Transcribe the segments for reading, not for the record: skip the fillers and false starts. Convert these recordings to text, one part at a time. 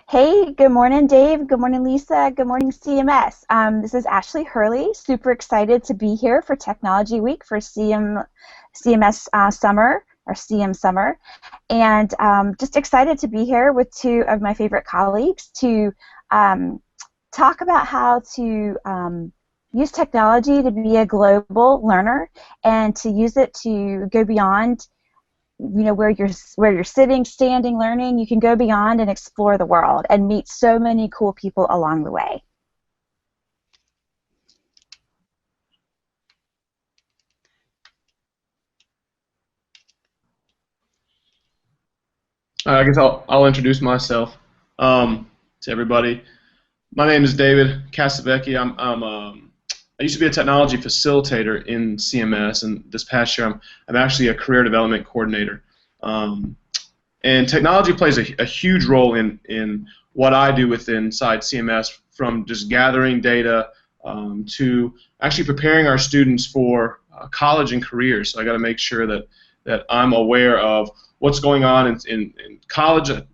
Hey, good morning, Dave. Good morning, Lisa. Good morning, CMS. This is Ashley Hurley. Super excited to be here for Technology Week for CMS Summer or CMSummer, and just excited to be here with two of my favorite colleagues to um, talk about how to use technology to be a global learner and to use it to go beyond where you're sitting, standing, learning. You can go beyond and explore the world and meet so many cool people along the way. I guess I'll introduce myself to everybody. My name is David Casavecchia. I used to be a technology facilitator in CMS, and this past year I'm actually a career development coordinator. Um, and technology plays a huge role in what I do inside CMS, from just gathering data to actually preparing our students for college and careers. So I got to make sure that I'm aware of what's going on in college at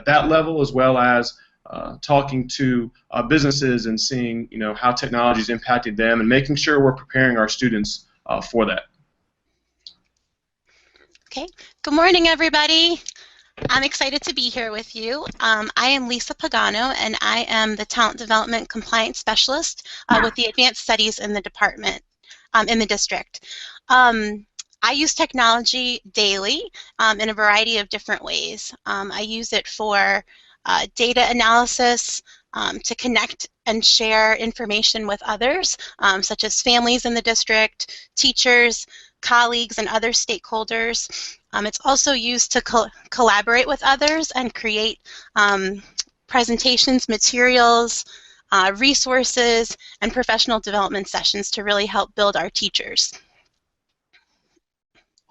that level, as well as talking to businesses and seeing how technology's impacted them, and making sure we're preparing our students for that. Okay. Good morning, everybody. I'm excited to be here with you. I am Lisa Pagano, and I am the Talent Development Compliance Specialist with the Advanced Studies in the department, in the district. I use technology daily in a variety of different ways. I use it for data analysis, to connect and share information with others, such as families in the district, teachers, colleagues, and other stakeholders. It's also used to collaborate with others and create presentations, materials, resources, and professional development sessions to really help build our teachers.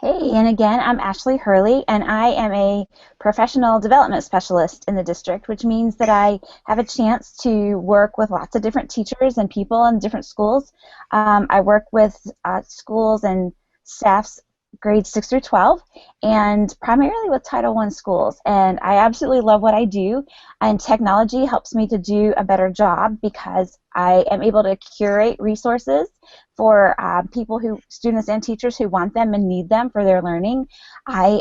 Hey, and again, I'm Ashley Hurley, and I am a professional development specialist in the district, which means that I have a chance to work with lots of different teachers and people in different schools. I work with schools and staffs grades 6 through 12, and primarily with Title I schools. And I absolutely love what I do, and technology helps me to do a better job because I am able to curate resources for students and teachers who want them and need them for their learning. I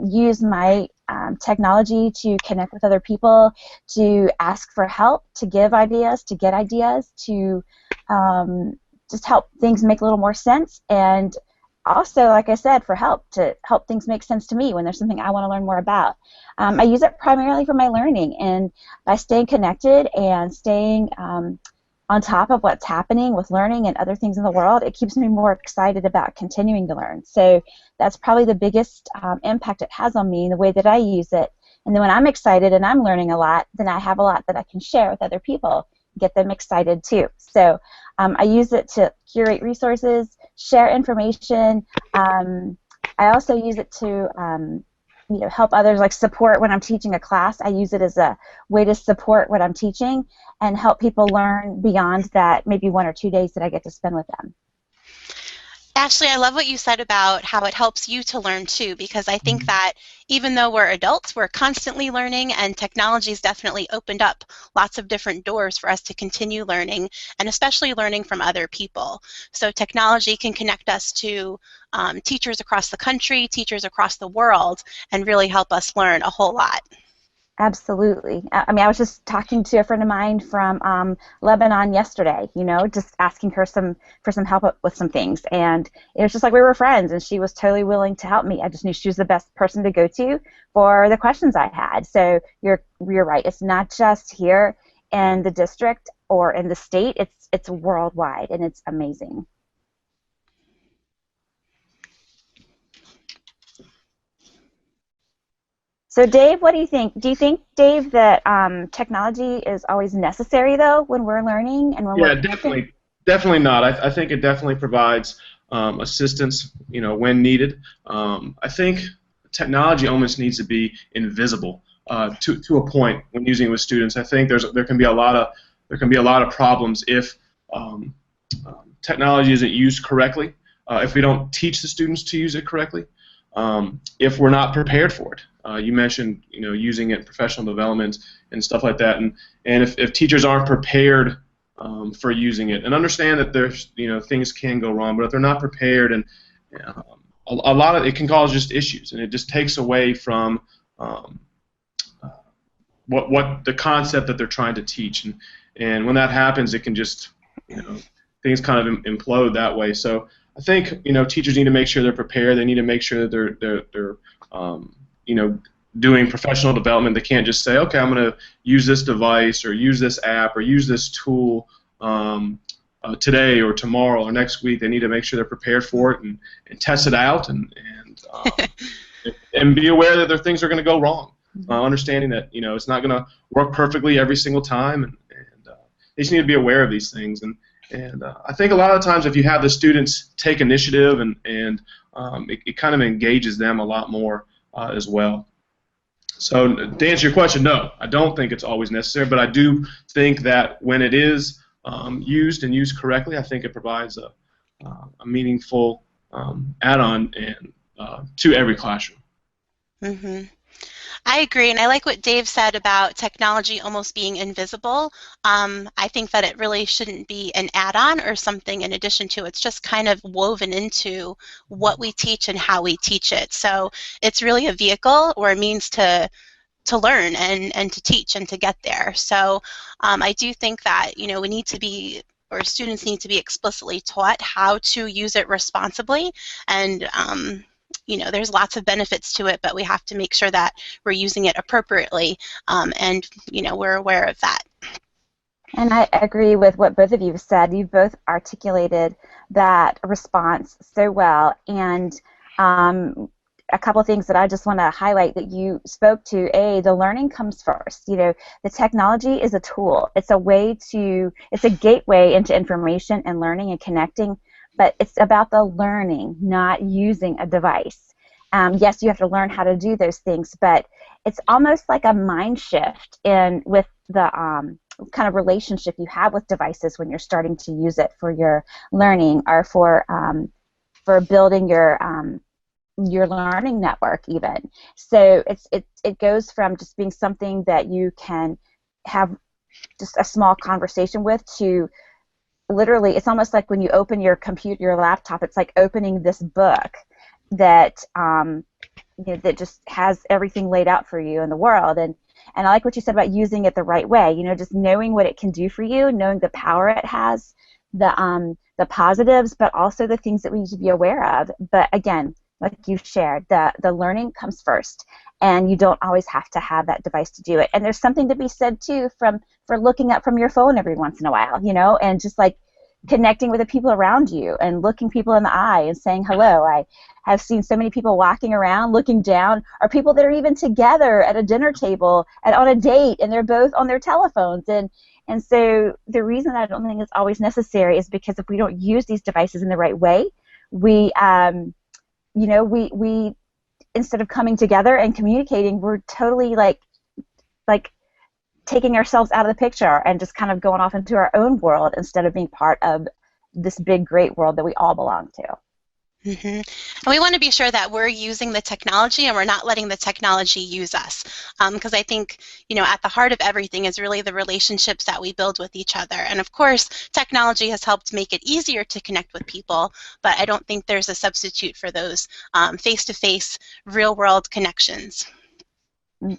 use my technology to connect with other people, to ask for help, to give ideas, to get ideas, to just help things make a little more sense, and also, like I said, for help, to help things make sense to me when there's something I want to learn more about. I use it primarily for my learning, and by staying connected and staying on top of what's happening with learning and other things in the world, it keeps me more excited about continuing to learn. So that's probably the biggest impact it has on me in the way that I use it. And then when I'm excited and I'm learning a lot, then I have a lot that I can share with other people, get them excited too. So I use it to curate resources, share information. I also use it to help others, like support when I'm teaching a class. I use it as a way to support what I'm teaching and help people learn beyond that maybe 1 or 2 days that I get to spend with them. Ashley, I love what you said about how it helps you to learn too, because I think that even though we're adults, we're constantly learning, and technology's definitely opened up lots of different doors for us to continue learning, and especially learning from other people. So technology can connect us to teachers across the country, teachers across the world, and really help us learn a whole lot. Absolutely. I mean, I was just talking to a friend of mine from Lebanon yesterday, just asking her for some help with some things. And it was just like we were friends, and she was totally willing to help me. I just knew she was the best person to go to for the questions I had. So you're right. It's not just here in the district or in the state. It's worldwide, and it's amazing. So Dave, what do you think? Do you think, Dave, that technology is always necessary, though, when we're learning and when Yeah, we're definitely not. I think it definitely provides assistance, when needed. I think technology almost needs to be invisible to a point when using it with students. I think there can be a lot of problems if technology isn't used correctly, if we don't teach the students to use it correctly, if we're not prepared for it. You mentioned, using it in professional development and stuff like that, and if teachers aren't prepared for using it, and understand that there's, things can go wrong, but if they're not prepared, and a lot of it can cause just issues, and it just takes away from what the concept that they're trying to teach, and when that happens, it can just, things kind of implode that way. So I think, teachers need to make sure they're prepared. They need to make sure that they're doing professional development. They can't just say, okay, I'm going to use this device or use this app or use this tool today or tomorrow or next week. They need to make sure they're prepared for it and test it out and be aware that things are going to go wrong. Understanding that it's not going to work perfectly every single time, and they just need to be aware of these things. And I think a lot of times if you have the students take initiative and it kind of engages them a lot more as well. So to answer your question, no, I don't think it's always necessary, but I do think that when it is used and used correctly, I think it provides a meaningful add-on to every classroom. Mm-hmm. I agree, and I like what Dave said about technology almost being invisible. I think that it really shouldn't be an add-on or something in addition to. It's just kind of woven into what we teach and how we teach it. So it's really a vehicle or a means to learn and to teach and to get there. So I do think that we need to be, or students need to be explicitly taught how to use it responsibly, and there's lots of benefits to it, but we have to make sure that we're using it appropriately, and we're aware of that. And I agree with what both of you have said. You've both articulated that response so well, and a couple of things that I just want to highlight that you spoke to. The learning comes first. The technology is a tool. It's a gateway into information and learning and connecting, but it's about the learning, not using a device. Yes, you have to learn how to do those things, but it's almost like a mind shift with the kind of relationship you have with devices when you're starting to use it for your learning or for building your learning network even. So it goes from just being something that you can have just a small conversation with to literally, it's almost like when you open your computer, your laptop, it's like opening this book that that just has everything laid out for you in the world. And I like what you said about using it the right way. Just knowing what it can do for you, knowing the power it has, the positives, but also the things that we need to be aware of. But again, like you shared, the learning comes first, and you don't always have to have that device to do it. And there's something to be said too for looking up from your phone every once in a while, and just like connecting with the people around you and looking people in the eye and saying hello. I have seen so many people walking around looking down, or people that are even together at a dinner table and on a date, and they're both on their telephones. And so the reason I don't think it's always necessary is because if we don't use these devices in the right way, we instead of coming together and communicating, we're totally like taking ourselves out of the picture and just kind of going off into our own world instead of being part of this big, great world that we all belong to. Mm-hmm. And we want to be sure that we're using the technology and we're not letting the technology use us, because I think at the heart of everything is really the relationships that we build with each other. And of course, technology has helped make it easier to connect with people, but I don't think there's a substitute for those face-to-face, real-world connections.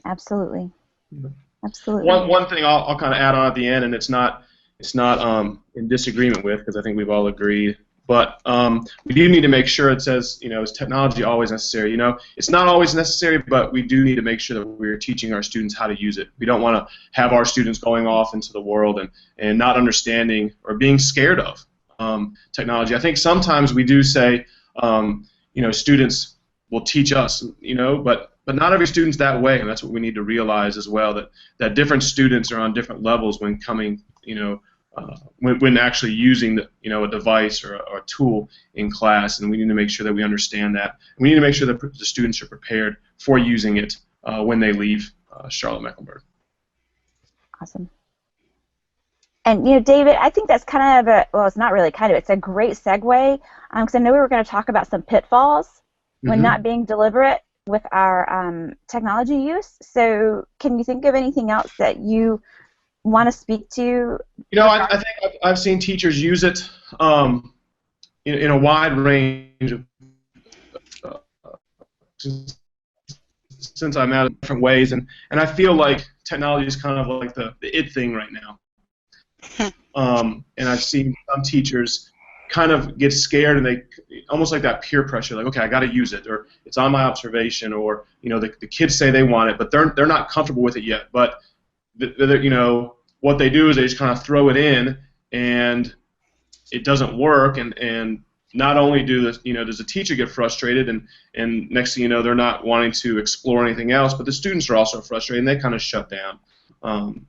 Absolutely. Mm-hmm. Absolutely. One thing I'll kind of add on at the end, and it's not in disagreement with, because I think we've all agreed. But we do need to make sure it says, is technology always necessary? It's not always necessary, but we do need to make sure that we're teaching our students how to use it. We don't want to have our students going off into the world and not understanding or being scared of technology. I think sometimes we do say, students will teach us, but not every student's that way, and that's what we need to realize as well, that different students are on different levels when coming, when actually using a device or a tool in class, and we need to make sure that we understand that. We need to make sure that the students are prepared for using it when they leave Charlotte-Mecklenburg. Awesome. And David, I think that's kind of it's not really kind of, it's a great segue, because I know we were going to talk about some pitfalls when not being deliberate with our technology use. So can you think of anything else that you want to speak to? I think I've seen teachers use it in a wide range of since I'm out in different ways, and I feel like technology is kind of like the it thing right now. And I've seen some teachers kind of get scared, and they almost like that peer pressure, like, okay, I got to use it, or it's on my observation, or the kids say they want it, but they're not comfortable with it yet. But what they do is they just kind of throw it in, and it doesn't work, and not only does the teacher get frustrated, and next thing you know, they're not wanting to explore anything else, but the students are also frustrated, and they kind of shut down.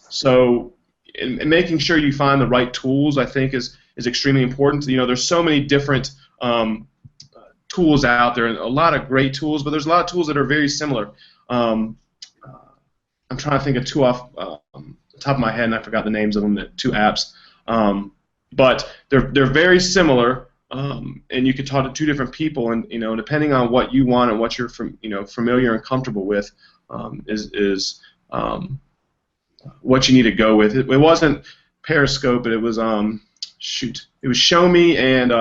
So in making sure you find the right tools, I think is extremely important. There's so many different tools out there, and a lot of great tools, but there's a lot of tools that are very similar. I'm trying to think of two off the top of my head, and I forgot the names of them. The two apps, but they're very similar. And you could talk to two different people, and depending on what you want and what you're familiar and comfortable with, is what you need to go with. It wasn't Periscope, but it was it was Show Me, and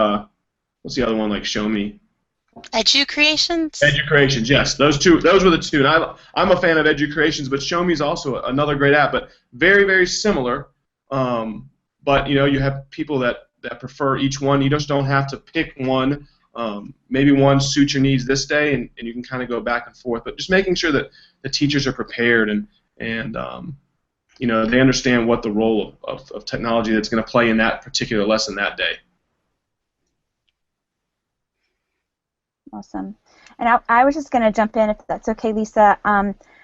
what's the other one like Show Me? Educreations. Educreations, yes, those were the two. And I'm a fan of Educreations, but Show Me is also another great app, but very, very similar. But you have people that prefer each one. You just don't have to pick one. Maybe one suits your needs this day, and you can kind of go back and forth. But just making sure that the teachers are prepared and they understand what the role of technology that's going to play in that particular lesson that day. Awesome. And I was just going to jump in, if that's okay, Lisa.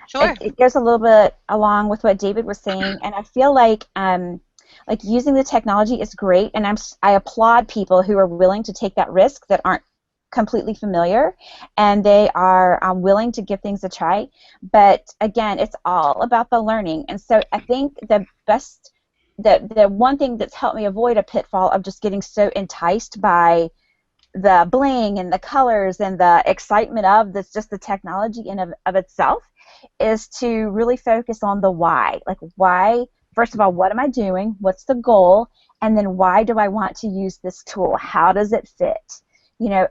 Sure. It goes a little bit along with what David was saying, and I feel like using the technology is great, and I applaud people who are willing to take that risk, that aren't completely familiar, and they are willing to give things a try. But again, it's all about the learning. And so I think the one thing that's helped me avoid a pitfall of just getting so enticed by the bling and the colors and the excitement of this, just the technology in of itself, is to really focus on the why. Like, why? First of all, what am I doing? What's the goal? And then why do I want to use this tool? How does it fit?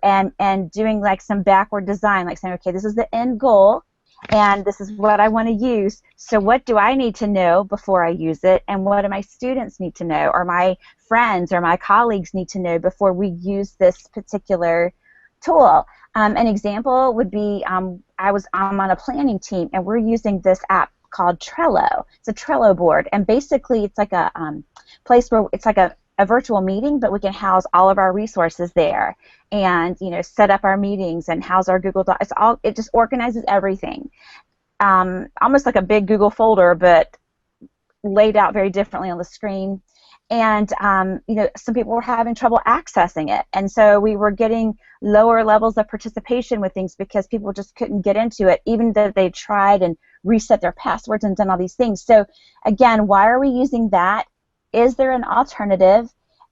And doing like some backward design, like saying, okay, this is the end goal, and this is what I want to use. So what do I need to know before I use it? And what do my students need to know, or my friends or my colleagues need to know before we use this particular tool? An example would be I'm on a planning team, and we're using this app called Trello. It's a Trello board, and basically it's like a place where it's like a virtual meeting, but we can house all of our resources there, and set up our meetings and house our Google Docs. It just organizes everything, almost like a big Google folder, but laid out very differently on the screen. And some people were having trouble accessing it, and so we were getting lower levels of participation with things because people just couldn't get into it, even though they tried and reset their passwords and done all these things. So again, why are we using that? Is there an alternative?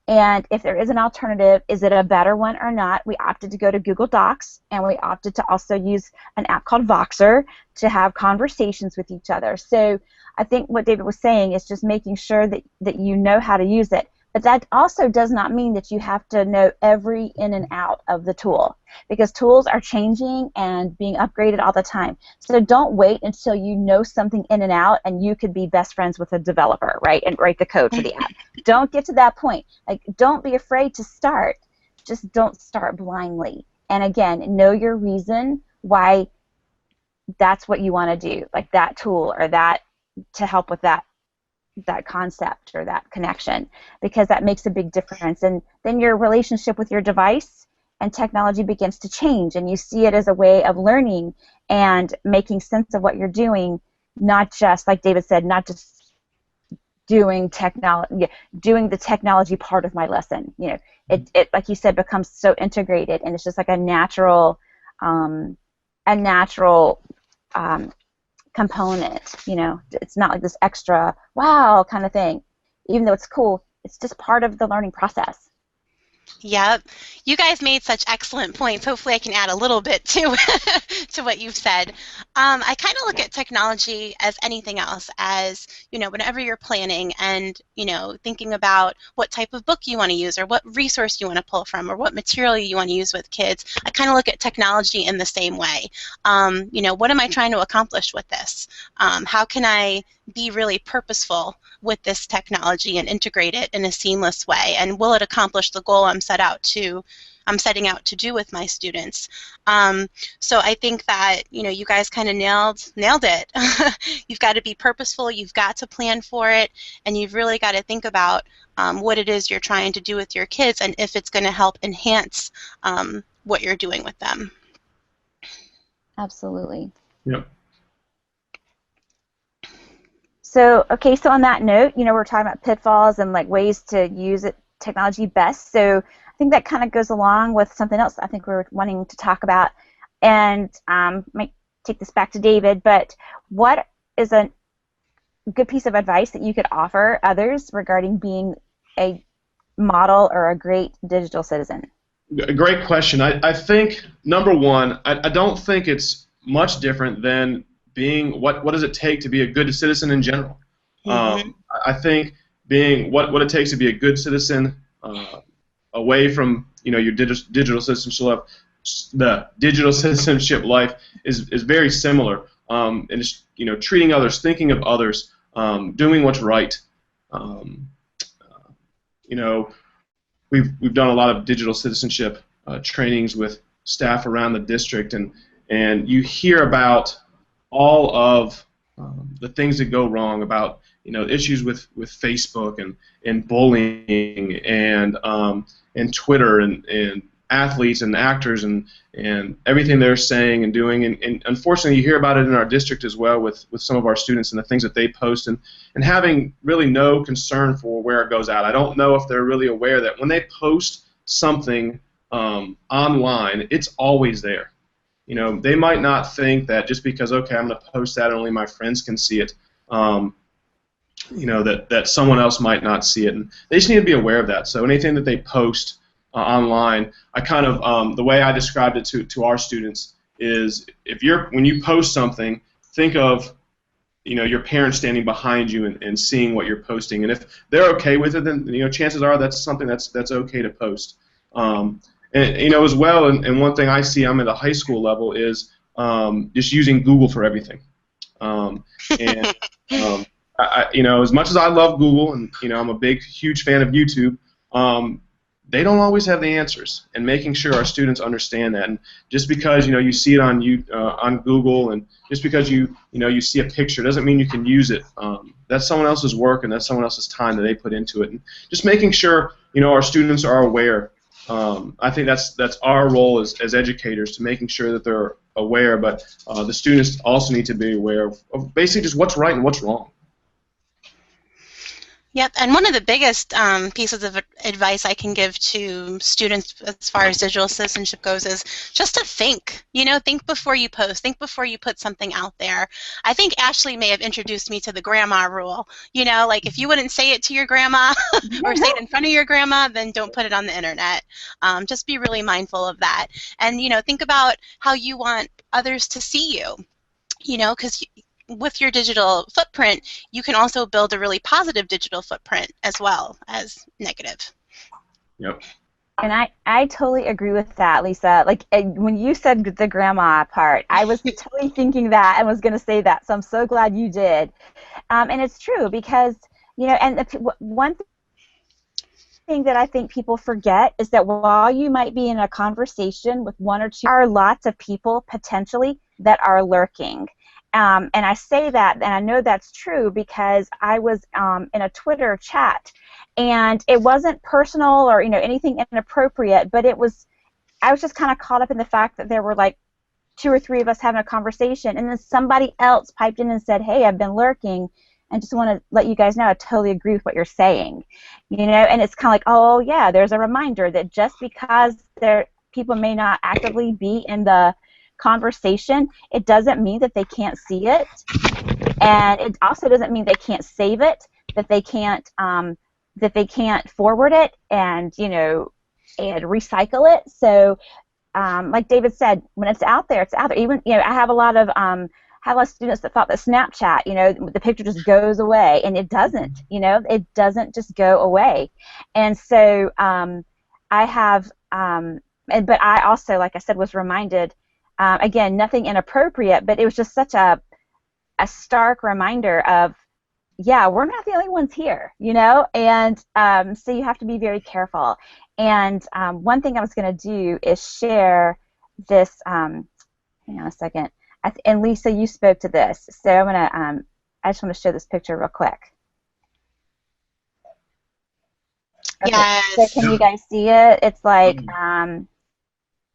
And if there is an alternative, is it a better one or not? We opted to go to Google Docs, and we opted to also use an app called Voxer to have conversations with each other. So I think what David was saying is just making sure that you know how to use it. But that also does not mean that you have to know every in and out of the tool, because tools are changing and being upgraded all the time. So don't wait until you know something in and out and you could be best friends with a developer, right, and write the code for the app. Don't get to that point. Like, don't be afraid to start. Just don't start blindly. And again, know your reason why that's what you want to do, like that tool or that to help with that concept or that connection, because that makes a big difference. And then your relationship with your device and technology begins to change, and you see it as a way of learning and making sense of what you're doing, not just, like David said, not just doing the technology part of my lesson. It like you said, becomes so integrated, and it's just like a natural component. It's not like this extra wow kind of thing. Even though it's cool, it's just part of the learning process. Yep. You guys made such excellent points. Hopefully I can add a little bit to to what you've said. I kind of look at technology as anything else, as, whenever you're planning and, thinking about what type of book you want to use or what resource you want to pull from or what material you want to use with kids, I kind of look at technology in the same way. What am I trying to accomplish with this? How can I be really purposeful with this technology and integrate it in a seamless way? And will it accomplish the goal I'm setting out to do with my students? So I think that you guys kind of nailed it. You've got to be purposeful. You've got to plan for it, and you've really got to think about what it is you're trying to do with your kids, and if it's going to help enhance what you're doing with them. Absolutely. Yep. So, okay, so on that note, we're talking about pitfalls and like ways to use technology best. So I think that kind of goes along with something else I think we're wanting to talk about, and might take this back to David, but what is a good piece of advice that you could offer others regarding being a model or a great digital citizen? A great question. I think, number one, I don't think it's much different than being what does it take to be a good citizen in general. Mm-hmm. I think being what it takes to be a good citizen away from your digital citizenship life, the digital citizenship life is very similar. And it's, treating others, thinking of others, doing what's right. We've done a lot of digital citizenship trainings with staff around the district, and you hear about all of the things that go wrong, about issues with Facebook and bullying and Twitter and athletes and actors and everything they're saying and doing, and unfortunately you hear about it in our district as well with some of our students and the things that they post, and having really no concern for where it goes out. I don't know if they're really aware that when they post something online, it's always there. They might not think that just because, okay, I'm going to post that and only my friends can see it, that someone else might not see it, and they just need to be aware of that. So anything that they post online, I kind of the way I described it to our students is, when you post something, think of your parents standing behind you and seeing what you're posting, and if they're okay with it, then chances are that's something that's okay to post. And as well, and one thing I see, I'm at a high school level, is just using Google for everything. As much as I love Google, and I'm a huge fan of YouTube, they don't always have the answers, and making sure our students understand that. And just because you see it on Google, and just because you see a picture, doesn't mean you can use it. That's someone else's work, and that's someone else's time that they put into it. And just making sure our students are aware. I think that's our role as educators, to making sure that they're aware, but the students also need to be aware of basically just what's right and what's wrong. Yep, and one of the biggest pieces of advice I can give to students as far as digital citizenship goes is just to think. Think before you post. Think before you put something out there. I think Ashley may have introduced me to the grandma rule. Like if you wouldn't say it to your grandma or say it in front of your grandma, then don't put it on the internet. Just be really mindful of that. And, think about how you want others to see you. Because with your digital footprint, you can also build a really positive digital footprint as well as negative. Yep. And I totally agree with that, Lisa. Like, when you said the grandma part, I was totally thinking that and was going to say that, so I'm so glad you did. And it's true, because, and one thing that I think people forget is that while you might be in a conversation with one or two, there are lots of people potentially that are lurking. And I say that, and I know that's true, because I was in a Twitter chat, and it wasn't personal or anything inappropriate, but I was just kind of caught up in the fact that there were like 2 or 3 of us having a conversation, and then somebody else piped in and said, "Hey, I've been lurking, and just want to let you guys know I totally agree with what you're saying," and it's kind of like, oh yeah, there's a reminder that just because people may not actively be in the conversation, it doesn't mean that they can't see it, and it also doesn't mean they can't save it, that they can't forward it, and and recycle it. So like David said, when it's out there, it's out there. Even, I have a lot of students that thought that Snapchat, the picture just goes away, and it doesn't. It doesn't just go away. And so I have, but I also, like I said, was reminded, again, nothing inappropriate, but it was just such a stark reminder of, yeah, we're not the only ones here, and so you have to be very careful. And one thing I was going to do is share this, hang on a second, and Lisa, you spoke to this, so I'm going to, I just want to show this picture real quick. Okay, Yes. so can you guys see it? It's like,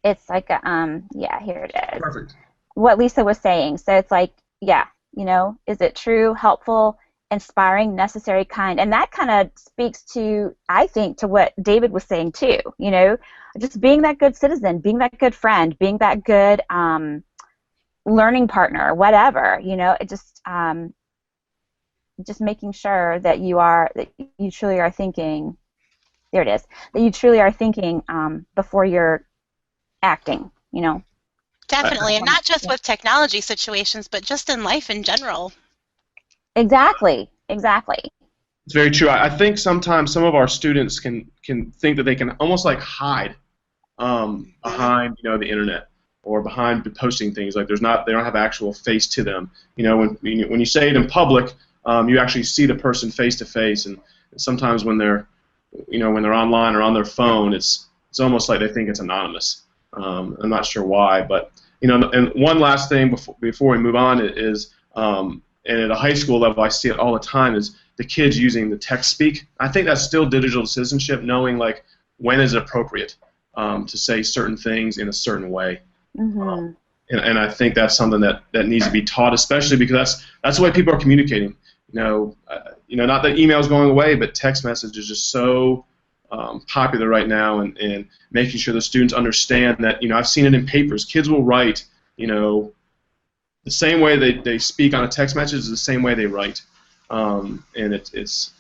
yeah, here it is. Perfect. What Lisa was saying. So it's like, yeah, is it true, helpful, inspiring, necessary, kind? And that kind of speaks to, I think, to what David was saying too. Just being that good citizen, being that good friend, being that good learning partner, whatever. It just making sure that you truly are thinking. There it is. That you truly are thinking before you're acting. Definitely, and not just with technology situations, but just in life in general. Exactly. It's very true. I think sometimes some of our students can think that they can almost like hide behind the internet or behind posting things. Like they don't have actual face to them. When you say it in public, you actually see the person face to face, and sometimes when they're online or on their phone, it's almost like they think it's anonymous. I'm not sure why, but and one last thing before we move on is, and at a high school level, I see it all the time, is the kids using the text speak. I think that's still digital citizenship, knowing like when is it appropriate to say certain things in a certain way. Mm-hmm. And I think that's something that needs to be taught, especially because that's the way people are communicating. Not that email is going away, but text message is just so popular right now, and making sure the students understand that, I've seen it in papers. Kids will write, the same way they speak on a text message is the same way they write, and it's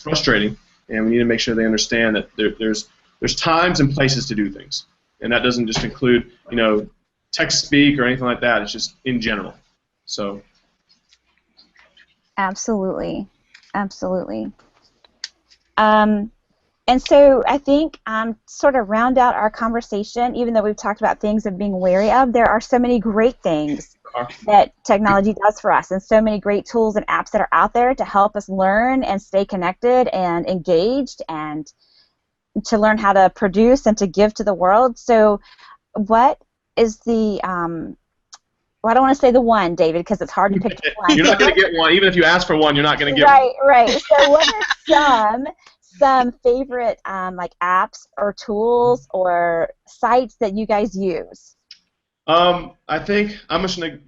frustrating, and we need to make sure they understand that there's times and places to do things, and that doesn't just include text speak or anything like that. It's just in general. So. Absolutely. And so I think sort of round out our conversation, even though we've talked about things of being wary of, there are so many great things that technology does for us, and so many great tools and apps that are out there to help us learn and stay connected and engaged, and to learn how to produce and to give to the world. So what is the well, I don't want to say the one, David, because it's hard to pick one. You're not going to get one. Even if you ask for one, you're not going to get one. Right. So what are some favorite like apps or tools or sites that you guys use? I think I'm just going to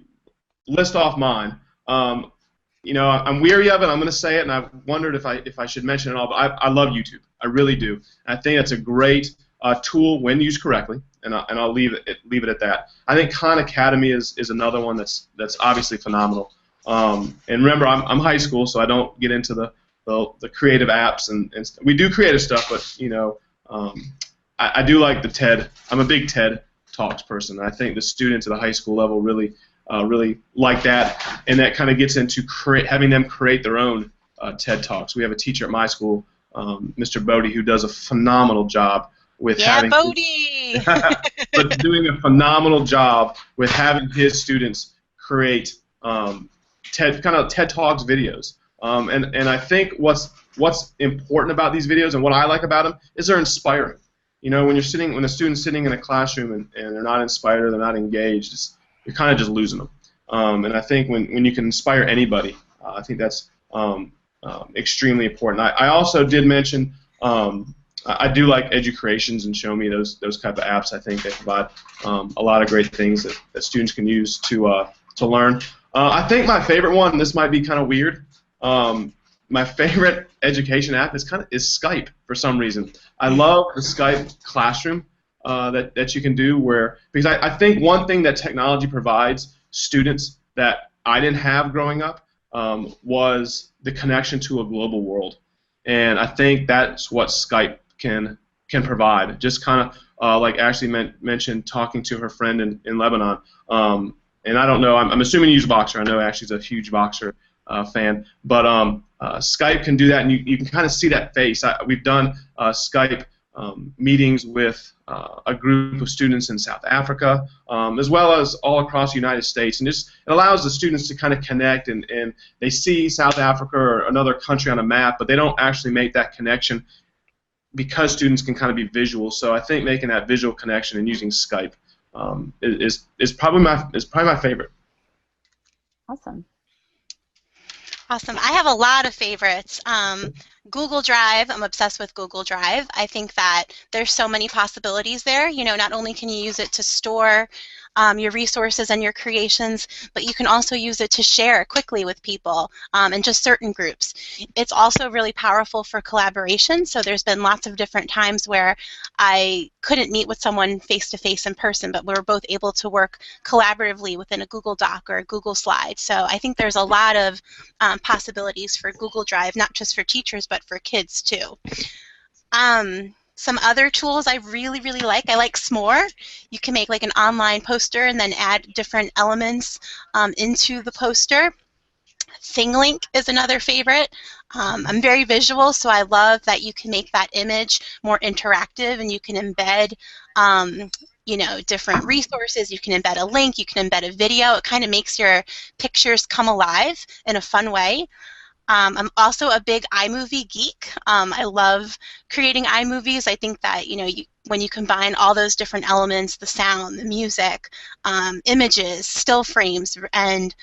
list off mine. I'm weary of it. I'm going to say it, and I've wondered if I should mention it all. But I love YouTube. I really do. And I think that's a great tool when used correctly, and I'll leave it at that. I think Khan Academy is another one that's obviously phenomenal. And remember, I'm high school, so I don't get into the creative apps, and we do creative stuff, but I do like the TED. I'm a big TED Talks person. I think the students at the high school level really like that, and that kind of gets into having them create their own TED Talks. We have a teacher at my school, Mr. Bodie, who does a phenomenal job with Bodie! but doing a phenomenal job with having his students create TED Talks videos. And I think what's important about these videos and what I like about them is they're inspiring. When a student's sitting in a classroom and they're not inspired or they're not engaged, you're kind of just losing them. And I think when you can inspire anybody, I think that's extremely important. I also did mention I do like Educreations and Show Me, those type of apps. I think they provide a lot of great things that students can use to learn. I think my favorite one, and this might be kind of weird, my favorite education app is Skype for some reason. I love the Skype Classroom that you can do because I think one thing that technology provides students that I didn't have growing up was the connection to a global world, and I think that's what Skype can can provide. Just kind of like Ashley mentioned, talking to her friend in Lebanon. And I don't know, I'm assuming you use Voxer. I know Ashley's a huge Voxer fan, but Skype can do that, and you can kind of see that face. We've done Skype meetings with a group of students in South Africa, as well as all across the United States, and just it allows the students to kind of connect, and they see South Africa or another country on a map, but they don't actually make that connection because students can kind of be visual. So I think making that visual connection and using Skype is probably my favorite. Awesome. Awesome. I have a lot of favorites. Google Drive, I'm obsessed with Google Drive. I think that there's so many possibilities there. You know, not only can you use it to store your resources and your creations, but you can also use it to share quickly with people and just certain groups. It's also really powerful for collaboration, so there's been lots of different times where I couldn't meet with someone face-to-face in person, but we were both able to work collaboratively within a Google Doc or a Google Slide. So I think there's a lot of possibilities for Google Drive, not just for teachers, but for kids too. Some other tools I really, really like. I like S'more. You can make like an online poster and then add different elements into the poster. ThingLink is another favorite. I'm very visual, so I love that you can make that image more interactive, and you can embed you know, different resources. You can embed a link, you can embed a video. It kind of makes your pictures come alive in a fun way. I'm also a big iMovie geek. I love creating iMovies. I think that, you know, when you combine all those different elements, the sound, the music, images, still frames, and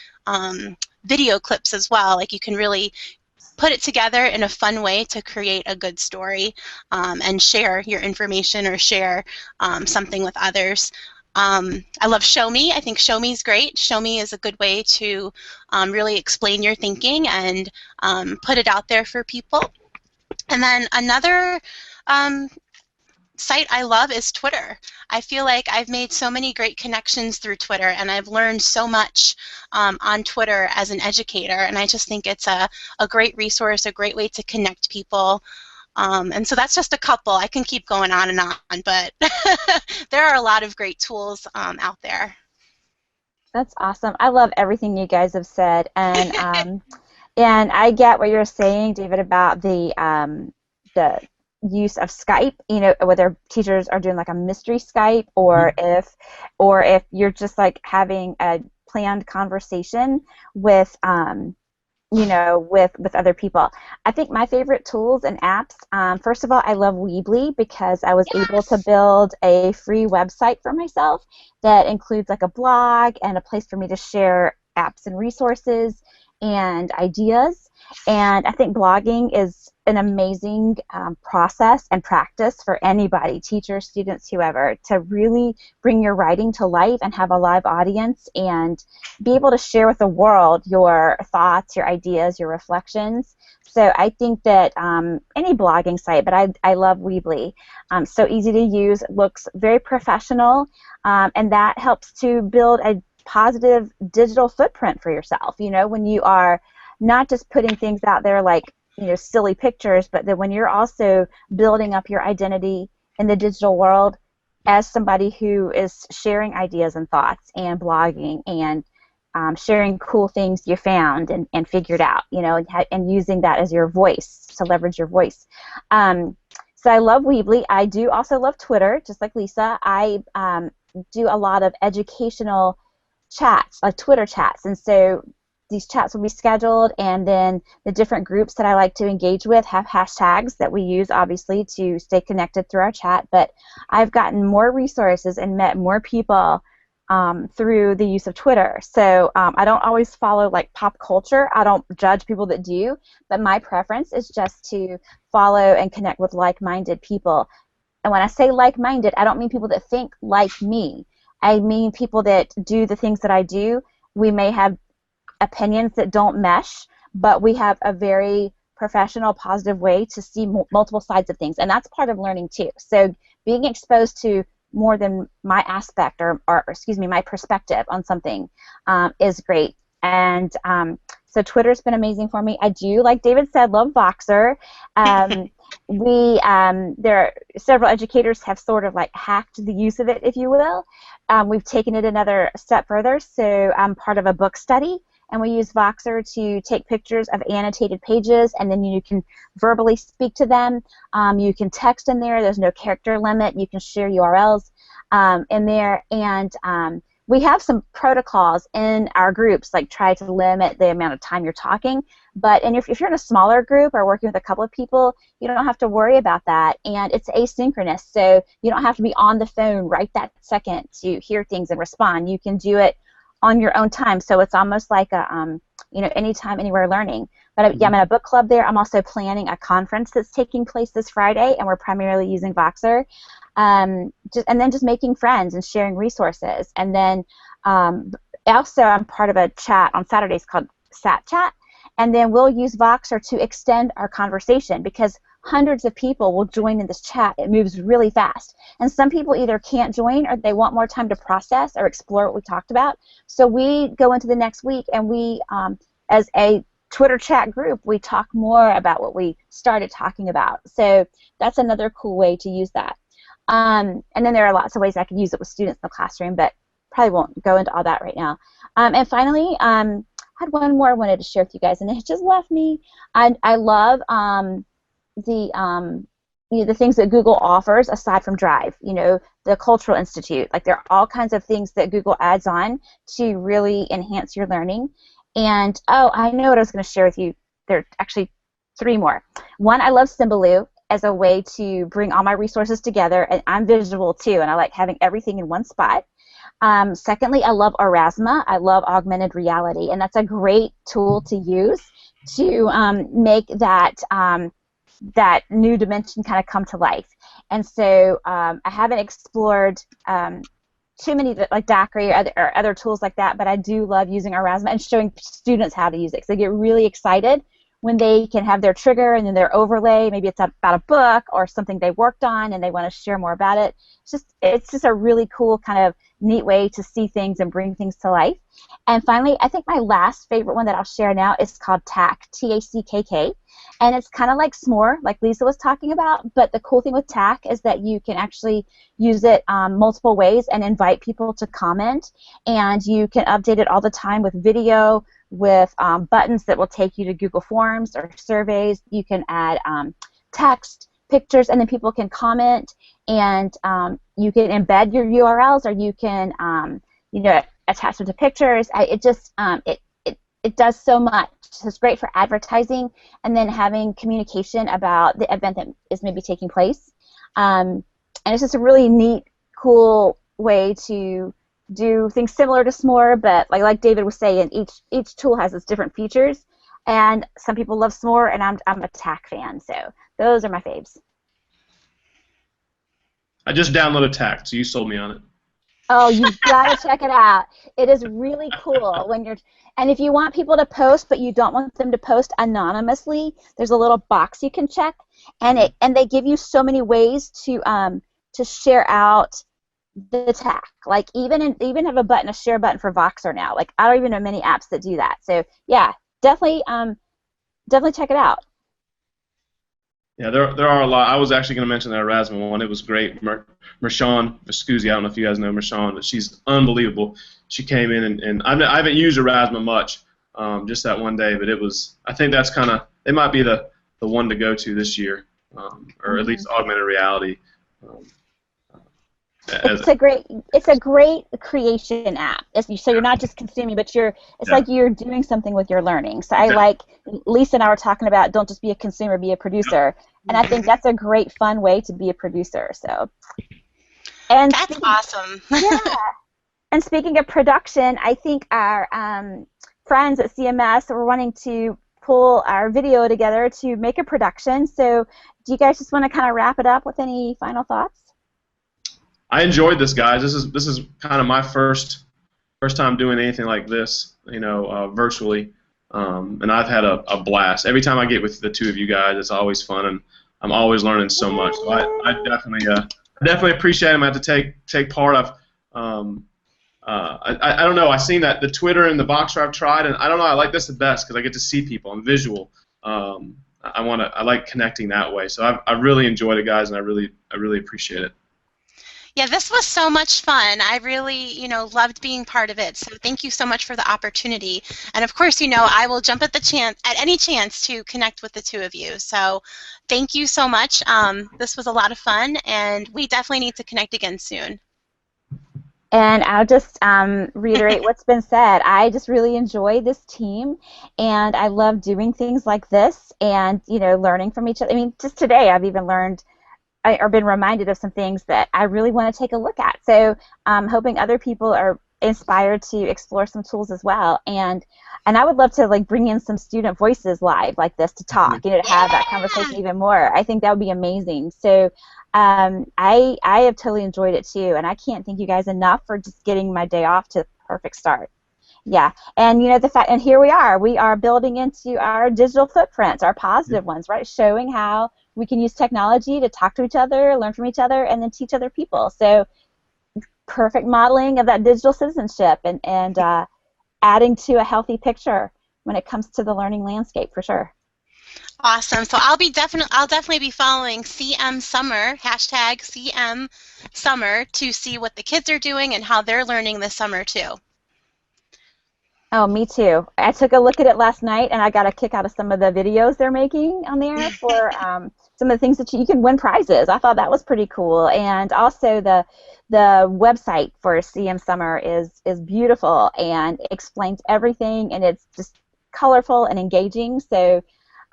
video clips as well, like you can really put it together in a fun way to create a good story and share your information or share something with others. I love Show Me. I think Show Me is great. Show Me is a good way to really explain your thinking and put it out there for people. And then another site I love is Twitter. I feel like I've made so many great connections through Twitter, and I've learned so much on Twitter as an educator, and I just think it's a great resource, a great way to connect people. And so that's just a couple. I can keep going on and on, but there are a lot of great tools out there. That's awesome. I love everything you guys have said, and and I get what you're saying, David, about the use of Skype. You know, whether teachers are doing like a mystery Skype, or if you're just like having a planned conversation with you know, with other people. I think my favorite tools and apps, first of all, I love Weebly because I was able to build a free website for myself that includes like a blog and a place for me to share apps and resources and ideas. And I think blogging is an amazing process and practice for anybody, teachers, students, whoever, to really bring your writing to life and have a live audience and be able to share with the world your thoughts, your ideas, your reflections. So I think that any blogging site, but I love Weebly. So easy to use, looks very professional, and that helps to build a positive digital footprint for yourself. You know, when you are not just putting things out there like, you know, silly pictures, but that when you're also building up your identity in the digital world as somebody who is sharing ideas and thoughts and blogging and sharing cool things you found and figured out, you know, and using that as your voice, to leverage your voice. So I love Weebly. I do also love Twitter, just like Lisa. I do a lot of educational chats, like Twitter chats, and so these chats will be scheduled, and then the different groups that I like to engage with have hashtags that we use, obviously, to stay connected through our chat. But I've gotten more resources and met more people through the use of Twitter. So I don't always follow like pop culture. I don't judge people that do, but my preference is just to follow and connect with like-minded people. And when I say like-minded, I don't mean people that think like me. I mean people that do the things that I do. We may have opinions that don't mesh, but we have a very professional, positive way to see multiple sides of things, and that's part of learning too. So being exposed to more than my aspect or excuse me, my perspective on something is great. And so So Twitter's been amazing for me. I do, like David said, love Voxer. There are several educators have sort of like hacked the use of it, if you will. We've taken it another step further. So I'm part of a book study, and we use Voxer to take pictures of annotated pages, and then you can verbally speak to them. You can text in there. There's no character limit. You can share URLs in there, and we have some protocols in our groups, like try to limit the amount of time you're talking. But if you're in a smaller group or working with a couple of people, you don't have to worry about that. And it's asynchronous, so you don't have to be on the phone right that second to hear things and respond. You can do it on your own time. So it's almost like a anytime, anywhere learning. But yeah, I'm in a book club there. I'm also planning a conference that's taking place this Friday, and we're primarily using Voxer. And then just making friends and sharing resources. And then also I'm part of a chat on Saturdays called Sat Chat, and then we'll use Voxer to extend our conversation because hundreds of people will join in this chat. It moves really fast. And some people either can't join or they want more time to process or explore what we talked about. So we go into the next week and we, as a Twitter chat group, we talk more about what we started talking about. So that's another cool way to use that. And then there are lots of ways I could use it with students in the classroom, but probably won't go into all that right now. And finally, I had one more I wanted to share with you guys, and it just left me. I love the things that Google offers aside from Drive. The Cultural Institute. Like, there are all kinds of things that Google adds on to really enhance your learning. And I know what I was going to share with you. There are actually 3 more. One, I love Symbaloo as a way to bring all my resources together, and I'm visual too, and I like having everything in one spot. Secondly, I love Aurasma. I love augmented reality, and that's a great tool to use to make that new dimension kind of come to life. And so I haven't explored too many like Dockery or other tools like that, but I do love using Aurasma and showing students how to use it, because they get really excited when they can have their trigger and then their overlay. Maybe it's about a book or something they worked on and they want to share more about it. It's just a really cool kind of neat way to see things and bring things to life. And finally, I think my last favorite one that I'll share now is called TACK, T-A-C-K-K. And it's kind of like S'more, like Lisa was talking about, but the cool thing with TACK is that you can actually use it multiple ways and invite people to comment, and you can update it all the time with video, with buttons that will take you to Google Forms or surveys. You can add text, pictures, and then people can comment, and you can embed your URLs, or you can attach them to pictures. It does so much. So it's great for advertising and then having communication about the event that is maybe taking place. And it's just a really neat, cool way to do things similar to S'more, but like David was saying, each tool has its different features. And some people love S'more, and I'm a TACK fan. So those are my faves. I just downloaded TACK, so you sold me on it. Oh, you've got to check it out. It is really cool and if you want people to post, but you don't want them to post anonymously, there's a little box you can check, and they give you so many ways to share out the TACK. Like even have a share button for Voxer now. Like, I don't even know many apps that do that. So yeah, definitely check it out. Yeah, there are a lot. I was actually going to mention that Aurasma one. It was great. Mershawn Viscusi, I don't know if you guys know Mershawn, but she's unbelievable. She came in, and I haven't used Aurasma much, just that one day, but I think that's kind of, it might be the one to go to this year, or at least augmented reality. It's a great creation app. So you're not just consuming, but like you're doing something with your learning. So I like, Lisa and I were talking about, don't just be a consumer, be a producer. And I think that's a great, fun way to be a producer. So, and that's awesome. Yeah. And speaking of production, I think our friends at CMS are wanting to pull our video together to make a production. So do you guys just want to kind of wrap it up with any final thoughts? I enjoyed this, guys. This is kind of my first time doing anything like this, virtually, and I've had a blast. Every time I get with the two of you guys, it's always fun, and I'm always learning so much. So I definitely appreciate it. I have to take part. I don't know. I seen that the Twitter and the Boxer I've tried, and I don't know. I like this the best because I get to see people. I'm visual. I like connecting that way. So I really enjoyed it, guys, and I really appreciate it. Yeah, this was so much fun. I really, loved being part of it. So thank you so much for the opportunity. And of course, I will jump at any chance to connect with the two of you. So thank you so much. This was a lot of fun, and we definitely need to connect again soon. And I'll just reiterate what's been said. I just really enjoy this team, and I love doing things like this and, learning from each other. I mean, just today I've even learned or been reminded of some things that I really want to take a look at. So I'm hoping other people are inspired to explore some tools as well. And I would love to bring in some student voices live like this to talk, to have that conversation even more. I think that would be amazing. So I have totally enjoyed it too, and I can't thank you guys enough for just getting my day off to a perfect start. Yeah, and and here we are building into our digital footprints, our positive ones, right? Showing how we can use technology to talk to each other, learn from each other, and then teach other people. So perfect modeling of that digital citizenship and adding to a healthy picture when it comes to the learning landscape for sure. Awesome. So I'll definitely be following CMSummer, #CMSummer, to see what the kids are doing and how they're learning this summer too. Oh, me too. I took a look at it last night, and I got a kick out of some of the videos they're making on there for some of the things that you can win prizes. I thought that was pretty cool, and also the website for CMSummer is beautiful and explains everything, and it's just colorful and engaging. So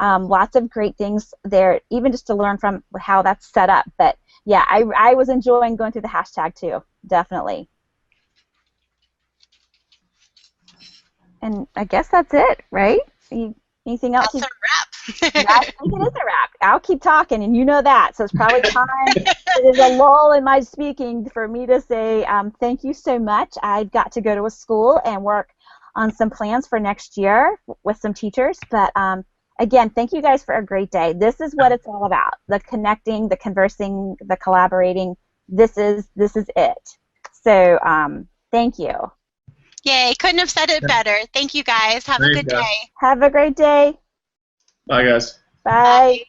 lots of great things there, even just to learn from how that's set up. But yeah, I was enjoying going through the hashtag too, definitely. And I guess that's it, right? Anything else? That's a wrap. I think it is a wrap. I'll keep talking, and you know that. So it's probably time. There's a lull in my speaking for me to say thank you so much. I've got to go to a school and work on some plans for next year with some teachers. But again, thank you guys for a great day. This is what it's all about: the connecting, the conversing, the collaborating. This is it. So thank you. Yay, couldn't have said it better. Thank you guys. Have a good day. Have a great day. Bye, guys. Bye.